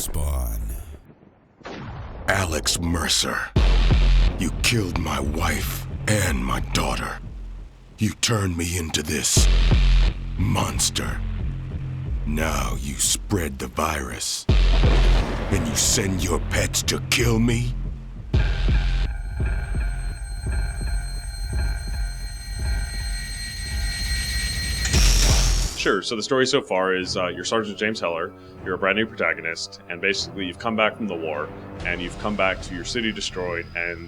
GamerSpawn. Alex Mercer, you killed my wife and my daughter. You turned me into this monster. Now you spread the virus, and you send your pets to kill me? Sure, so the story so far is you're Sergeant James Heller, you're a brand new protagonist, and basically you've come back from the war, and you've come back to your city destroyed, and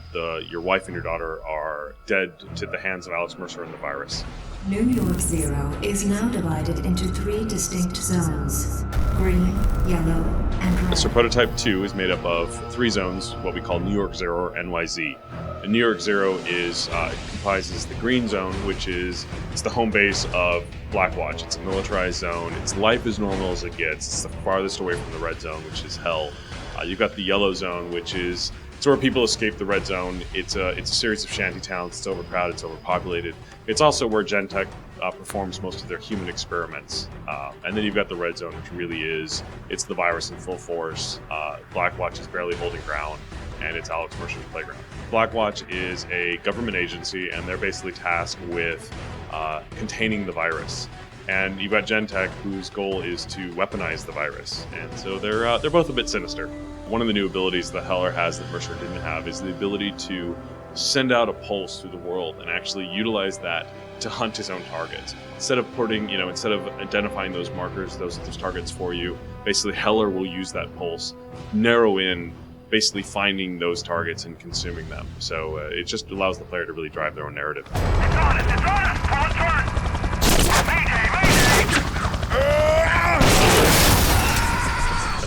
your wife and your daughter are dead to the hands of Alex Mercer and the virus. New York Zero is now divided into 3 distinct zones: green, yellow, and red. So Prototype 2 is made up of 3 zones, what we call New York Zero or NYZ. And New York Zero comprises the green zone, which is the home base of Blackwatch. It's a militarized zone. It's life as normal as it gets. It's the farthest away from the red zone, which is hell. You've got the yellow zone, which is where people escape the red zone. It's a series of shanty towns. It's overcrowded. It's overpopulated. It's also where Gentek performs most of their human experiments. And then you've got the red zone, which really it's the virus in full force. Blackwatch is barely holding ground, and it's Alex Mercer's playground. Blackwatch is a government agency, and they're basically tasked with containing the virus. And you've got Gentek, whose goal is to weaponize the virus. And so they're both a bit sinister. One of the new abilities that Heller has that Mercer didn't have is the ability to send out a pulse through the world and actually utilize that to hunt his own targets. Instead of identifying those markers, those targets for you, basically Heller will use that pulse, narrow in, basically finding those targets and consuming them. So it just allows the player to really drive their own narrative. It's on us! It's on us! Come on, turn!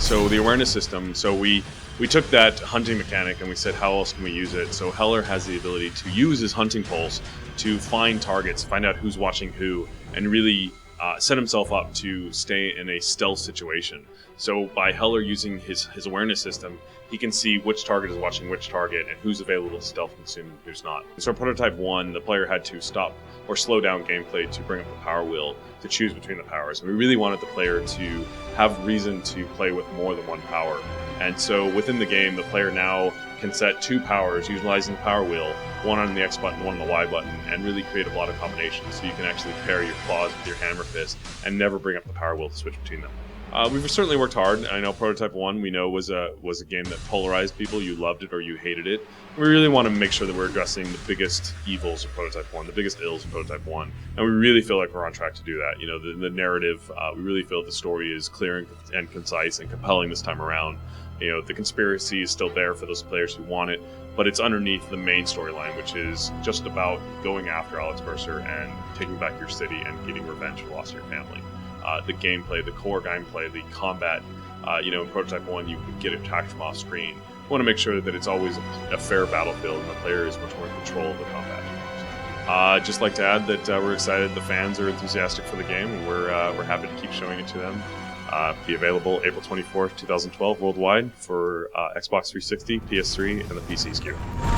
So the awareness system, we took that hunting mechanic and we said, how else can we use it? So Heller has the ability to use his hunting pulse to find targets, find out who's watching who, and really set himself up to stay in a stealth situation. So by Heller using his awareness system, he can see which target is watching which target and who's available to stealth consume and who's not. So Prototype 1, the player had to stop or slow down gameplay to bring up the power wheel to choose between the powers. And we really wanted the player to have reason to play with more than one power. And so within the game, the player now can set 2 powers utilizing the power wheel, one on the X button, one on the Y button, and really create a lot of combinations. So you can actually pair your claws with your hammer fist and never bring up the power wheel to switch between them. We've certainly worked hard. I know Prototype 1 we know was a game that polarized people. You loved it or you hated it. We really want to make sure that we're addressing the biggest evils of Prototype 1, the biggest ills of Prototype 1. And we really feel like we're on track to do that. The narrative, we really feel the story is clear and concise and compelling this time around. The conspiracy is still there for those players who want it, but it's underneath the main storyline, which is just about going after Alex Mercer and taking back your city and getting revenge for the loss of your family. The gameplay, the core gameplay, the combat, in Prototype 1 you could get attacked from off screen. We want to make sure that it's always a fair battlefield and the player is much more in control of the combat. I'd just like to add that we're excited the fans are enthusiastic for the game, and we're happy to keep showing it to them. Be available April 24th, 2012 worldwide for Xbox 360, PS3, and the PC SKU.